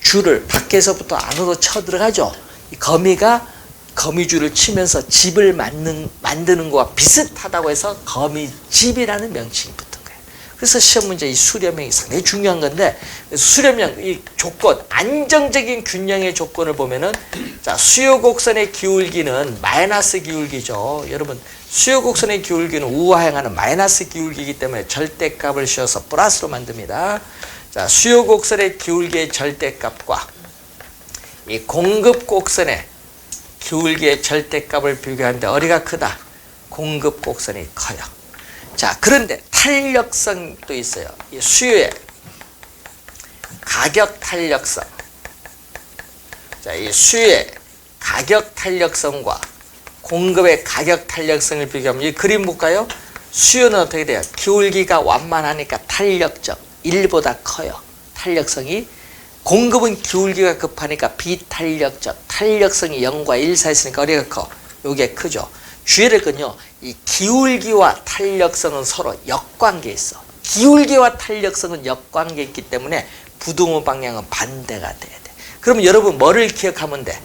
줄을 밖에서부터 안으로 쳐 들어가죠. 이 거미가 거미줄을 치면서 집을 만드는 것과 비슷하다고 해서 거미집이라는 명칭이 붙은 거예요. 그래서 시험 문제 이 수렴형이 상당히 중요한 건데, 수렴형 이 조건, 안정적인 균형의 조건을 보면은, 자, 수요 곡선의 기울기는 마이너스 기울기죠. 여러분 수요 곡선의 기울기는 우하 향하는 마이너스 기울기이기 때문에 절대값을 씌워서 플러스로 만듭니다. 자, 수요 곡선의 기울기의 절대값과 이 공급 곡선의 기울기의 절대값을 비교하는데 어디가 크다? 공급 곡선이 커요. 자, 그런데 탄력성도 있어요. 이 수요의 가격 탄력성. 자, 이 수요의 가격 탄력성과 공급의 가격 탄력성을 비교하면 이 그림 볼까요? 수요는 어떻게 돼요? 기울기가 완만하니까 탄력적 1보다 커요. 탄력성이. 공급은 기울기가 급하니까 비탄력적, 탄력성이 0과 1 사이에 있으니까 어디가 커? 요게 크죠. 주의를 건요, 이 기울기와 탄력성은 서로 역관계에 있어. 기울기와 탄력성은 역관계에 있기 때문에 부등호 방향은 반대가 돼야 돼. 그러면 여러분 뭐를 기억하면 돼?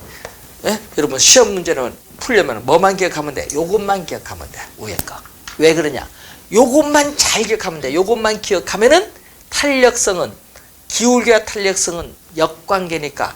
예? 여러분 시험 문제는 풀려면 뭐만 기억하면 돼? 요것만 기억하면 돼. 위에 거. 왜 그러냐? 요것만 잘 기억하면 돼. 요것만 기억하면은 탄력성은, 기울기와 탄력성은 역관계니까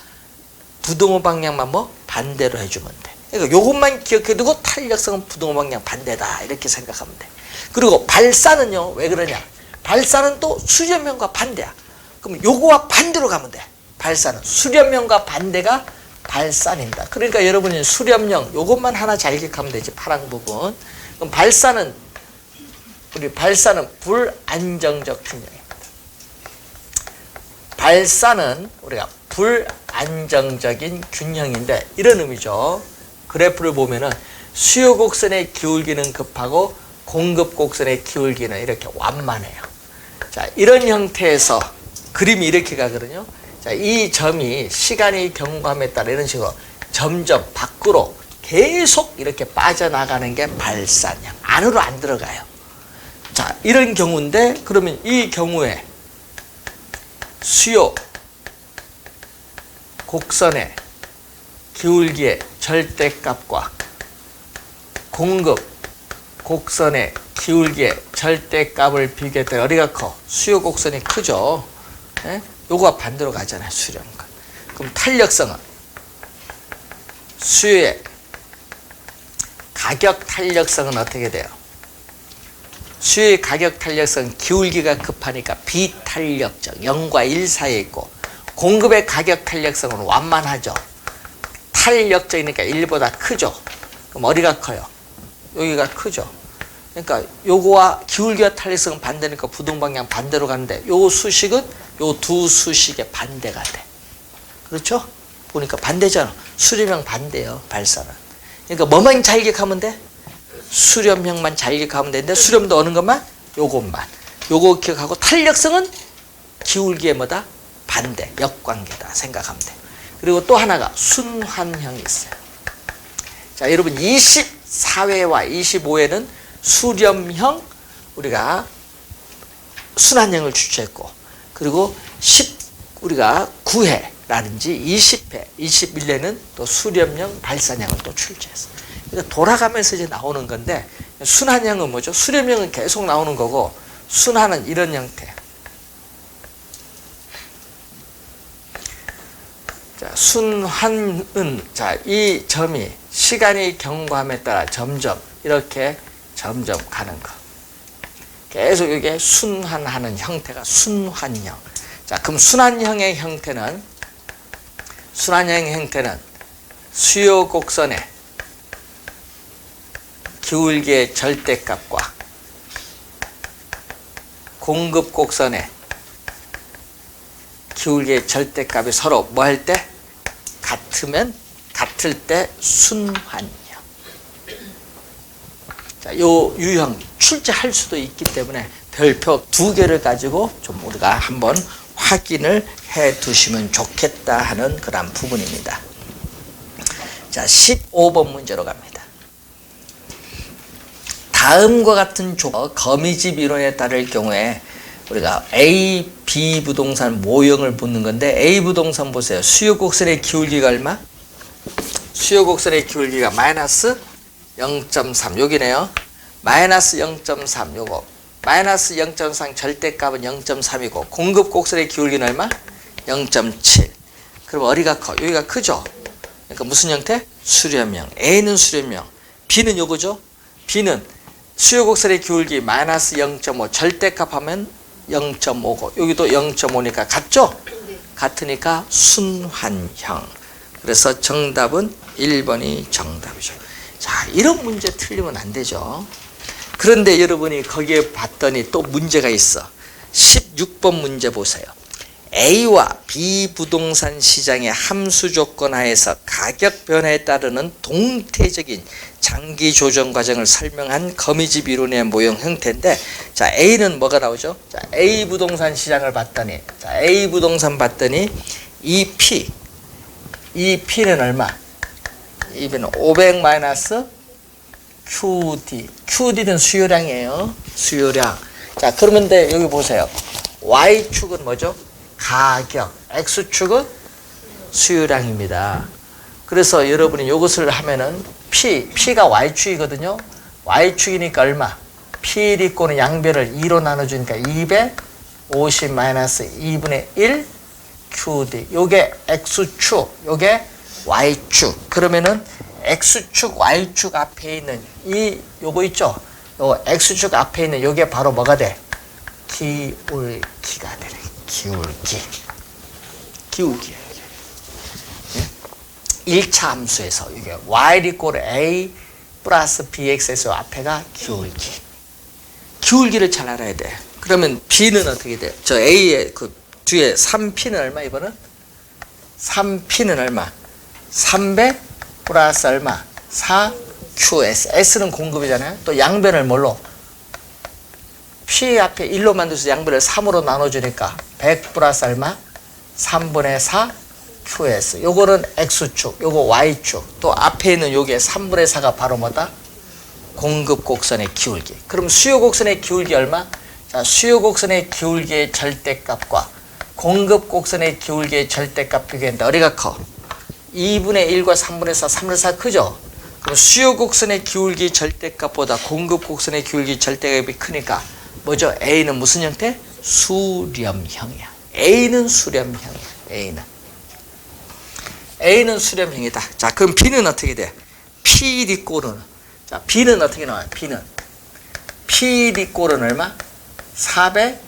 부등호 방향만 뭐 반대로 해주면 돼. 그러니까 요것만 기억해두고 탄력성은 부등호 방향 반대다 이렇게 생각하면 돼. 그리고 발사는요, 왜 그러냐? 발사는 또 수렴형과 반대야. 그럼 요거와 반대로 가면 돼. 발사는 수렴형과 반대가 발산입니다. 그러니까 여러분이 수렴형 요것만 하나 잘 기억하면 되지. 파란 부분. 그럼 발사는, 우리 발사는 불안정적 균형입니다. 발사는 우리가 안정적인 균형인데 이런 의미죠. 그래프를 보면은 수요 곡선의 기울기는 급하고 공급 곡선의 기울기는 이렇게 완만해요. 자, 이런 형태에서 그림이 이렇게 가거든요. 자, 이 점이 시간이 경과함에 따라 이런 식으로 점점 밖으로 계속 이렇게 빠져나가는 게 발산형. 안으로 안 들어가요. 자, 이런 경우인데 그러면 이 경우에 수요 곡선의 기울기의 절대값과 공급 곡선의 기울기의 절대값을 비교했더니 어디가 커? 수요 곡선이 크죠. 예? 요거가 반대로 가잖아요. 수렴과. 그럼 탄력성은 수요의 가격 탄력성은 어떻게 돼요? 수요의 가격 탄력성은 기울기가 급하니까 비탄력적 0과 1 사이에 있고 공급의 가격 탄력성은 완만하죠. 탄력적이니까 1보다 크죠. 그럼 어디가 커요? 여기가 크죠. 그러니까 요거와 기울기와 탄력성은 반대니까 부동방향 반대로 가는데 요 수식은 요 두 수식의 반대가 돼. 그렇죠? 보니까 반대잖아. 수렴형 반대예요. 발산은. 그러니까 뭐만 잘 기억하면 돼? 수렴형만 잘 기억하면 되는데 수렴도 어느 것만? 요것만. 요거 기억하고 탄력성은 기울기의 뭐다? 반대. 역관계다. 생각하면 돼. 그리고 또 하나가 순환형이 있어요. 자, 여러분 24회와 25회는 수렴형 우리가 순환형을 추출했고 그리고 우리가 9회라든지 20회, 21회는 또 수렴형 발산형을 또 출제했어요. 그러니까 돌아가면서 이제 나오는 건데 순환형은 뭐죠? 수렴형은 계속 나오는 거고 순환은 이런 형태. 자, 순환은 자, 이 점이 시간이 경과함에 따라 점점 이렇게 점점 가는 거. 계속 이게 순환하는 형태가 순환형. 자, 그럼 순환형의 형태는 수요 곡선의 기울기의 절대값과 공급 곡선의 기울기의 절대값이 서로 뭐 할 때? 같을 때 순환형. 자, 요 유형 출제할 수도 있기 때문에 별표 2개를 가지고 좀 우리가 한번 확인을 해 두시면 좋겠다 하는 그런 부분입니다. 자, 15번 문제로 갑니다. 다음과 같은 거미집 이론에 따를 경우에 우리가 A, B 부동산 모형을 묻는 건데 A 부동산 보세요. 수요 곡선의 기울기가 얼마? 수요 곡선의 기울기가 마이너스 0.3 여기네요. 마이너스 0.3 요거 마이너스 0.3 절대값은 0.3이고 공급 곡선의 기울기는 얼마? 0.7. 그럼 어디가 커? 여기가 크죠? 그러니까 무슨 형태? 수렴형. A는 수렴형. B는 요거죠? B는 수요 곡선의 기울기 마이너스 0.5 절대값 하면 0.5고 여기도 0.5니까 같죠? 같으니까 순환형. 그래서 정답은 1번이 정답이죠. 자, 이런 문제 틀리면 안 되죠. 그런데 여러분이 거기에 봤더니 또 문제가 있어. 16번 문제 보세요. A와 B 부동산 시장의 함수 조건 하에서 가격 변화에 따르는 동태적인 장기 조정 과정을 설명한 거미집 이론의 모형 형태인데, 자, A는 뭐가 나오죠? 자, A 부동산 시장을 봤더니, 자, A 부동산 봤더니 이 P는 얼마? 이 P는 500 마이너스 QD. QD는 수요량이에요. 수요량. 자, 그러면 여기 보세요. Y축은 뭐죠? 가격. X축은 수요량입니다. 그래서 여러분이 이것을 하면은 P가 Y축이거든요. Y축이니까 얼마? P1이고는 양변을 2로 나눠주니까 250 마이너스 2분의 1 QD. 요게 X축, 요게 Y축. 그러면은 X축, Y축 앞에 있는 요거 있죠? 요 X축 앞에 있는 요게 바로 뭐가 돼? 기울기가 되네. 기울기예요. 예? 1차 함수에서 이게 y 이꼴 a 플러스 bx에서 앞에가 기울기를 잘 알아야 돼. 그러면 b는 어떻게 돼? 저 a의 그 뒤에 3p는 얼마 이번은? 3P는 얼마? 300 플러스 얼마? 4QS. S는 공급이잖아요. 또 양변을 뭘로? P 앞에 1로 만들어서 양변을 3으로 나눠주니까 100 플러스 얼마? 3분의 4 QS. 요거는 X축, 요거 Y축. 또 앞에 있는 요게 3분의 4가 바로 뭐다? 공급 곡선의 기울기. 그럼 수요 곡선의 기울기 얼마? 자, 수요 곡선의 기울기의 절대값과 공급 곡선의 기울기의 절대값 비교했는데 어디가 커? 2분의 1과 3분의 4, 3분의 4 크죠? 그럼 수요 곡선의 기울기 절대값보다 공급 곡선의 기울기 절대값이 크니까 뭐죠? A는 무슨 형태? 수렴형이야. A는 수렴형이야. A는 수렴형이다. 자, 그럼 B는 어떻게 돼? PD 꼴은, 자, B는 어떻게 나와요? B는 PD 꼴은 얼마? 400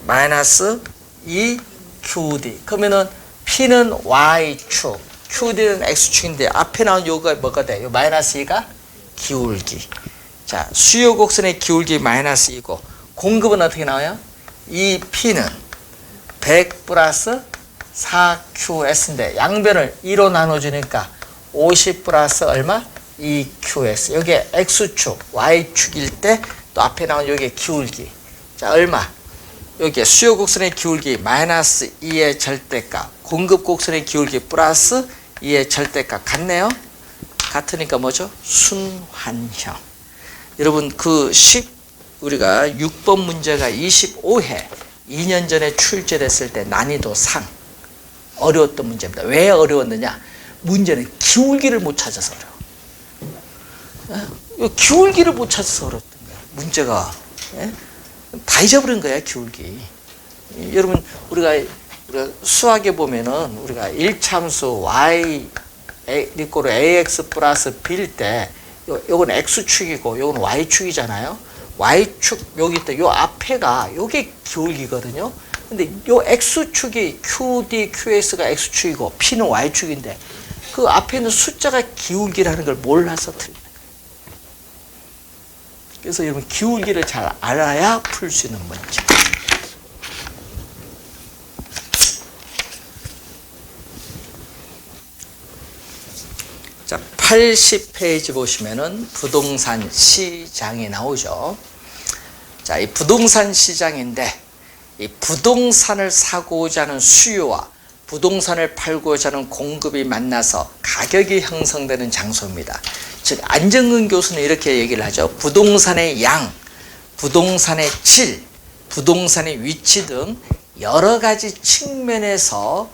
마이너스 2QD. 그러면은 P는 Y축, QD는 X축인데 앞에 나온 요가 뭐가 돼? 요 마이너스 2가 기울기. 자, 수요 곡선의 기울기 마이너스 2고 공급은 어떻게 나와요? 이 P는 100 플러스 4QS인데 양변을 2로 나눠주니까 50 플러스 얼마? 2QS. 여기에 X축, Y축일 때 또 앞에 나온 여기에 기울기. 자, 얼마? 여기에 수요 곡선의 기울기 마이너스 2의 절대값, 공급 곡선의 기울기 플러스 2의 절대값 같네요? 같으니까 뭐죠? 순환형. 여러분 우리가 6번 문제가 25회 2년 전에 출제됐을 때 난이도 상 어려웠던 문제입니다. 왜 어려웠느냐? 문제는 기울기를 못 찾아서 어려워. 기울기를 못 찾아서 어렵던 거야. 문제가. 다 잊어버린 거야, 기울기. 여러분, 우리가 수학에 보면은 우리가 1참수 y 이꼴 ax 플러스 b일 때 요건 x축이고 요건 y축이잖아요. y축 여기 있다. 요 앞에가 요게 기울기거든요. 근데 요 x축이 qd, qs가 x축이고 p는 y축인데 그 앞에 있는 숫자가 기울기라는 걸 몰라서 틀려요. 그래서 여러분 기울기를 잘 알아야 풀 수 있는 문제. 자, 80페이지 보시면은 부동산 시장이 나오죠. 자, 이 부동산 시장인데 이 부동산을 사고자 하는 수요와 부동산을 팔고자 하는 공급이 만나서 가격이 형성되는 장소입니다. 즉 안정근 교수는 이렇게 얘기를 하죠. 부동산의 양, 부동산의 질, 부동산의 위치 등 여러 가지 측면에서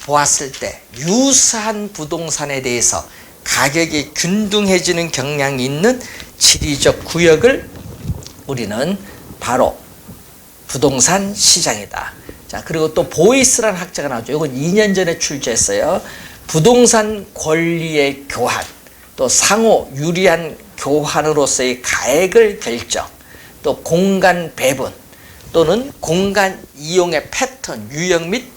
보았을 때 유사한 부동산에 대해서 가격이 균등해지는 경향이 있는 지리적 구역을 우리는 바로 부동산 시장이다. 자, 그리고 또 보이스라는 학자가 나오죠. 이건 2년 전에 출제했어요. 부동산 권리의 교환, 또 상호 유리한 교환으로서의 가액을 결정, 또 공간 배분, 또는 공간 이용의 패턴, 유형 및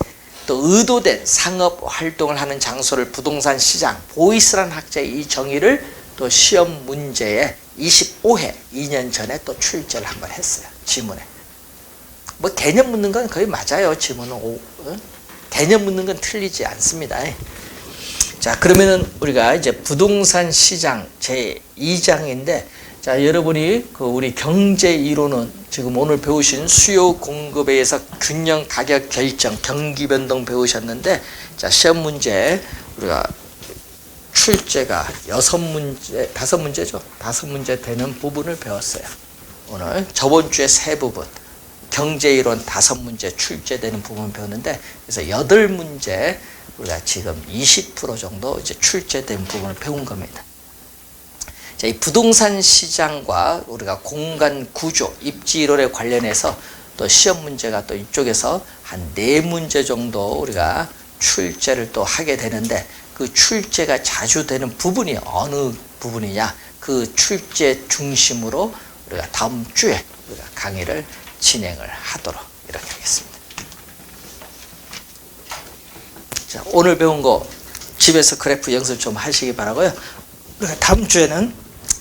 또 의도된 상업 활동을 하는 장소를 부동산 시장, 보이스라는 학자의 이 정의를 또 시험 문제에 25회 2년 전에 또 출제를 한번 했어요. 지문에. 뭐 개념 묻는 건 거의 맞아요. 지문은 개념 묻는 건 틀리지 않습니다. 자, 그러면은 우리가 이제 부동산 시장 제 2장인데, 자, 여러분이 우리 경제 이론은 지금 오늘 배우신 수요 공급에 의해서 균형 가격 결정, 경기 변동 배우셨는데, 자, 시험 문제 우리가 출제가 6문제, 5문제죠. 5문제 되는 부분을 배웠어요. 오늘 저번 주에 3부분. 경제 이론 5문제 출제되는 부분 배웠는데, 그래서 8문제 우리가 지금 20% 정도 이제 출제된 부분을 배운 겁니다. 자, 이 부동산 시장과 우리가 공간 구조, 입지 이론에 관련해서 또 시험 문제가 또 이쪽에서 한 4문제 정도 우리가 출제를 또 하게 되는데, 그 출제가 자주 되는 부분이 어느 부분이냐, 그 출제 중심으로 우리가 다음 주에 우리가 강의를 진행을 하도록 이렇게 하겠습니다. 자, 오늘 배운 거 집에서 그래프 연습 좀 하시기 바라고요. 우리가 다음 주에는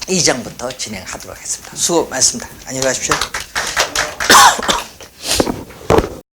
2장부터 진행하도록 하겠습니다. 수고 많습니다. 안녕히 가십시오.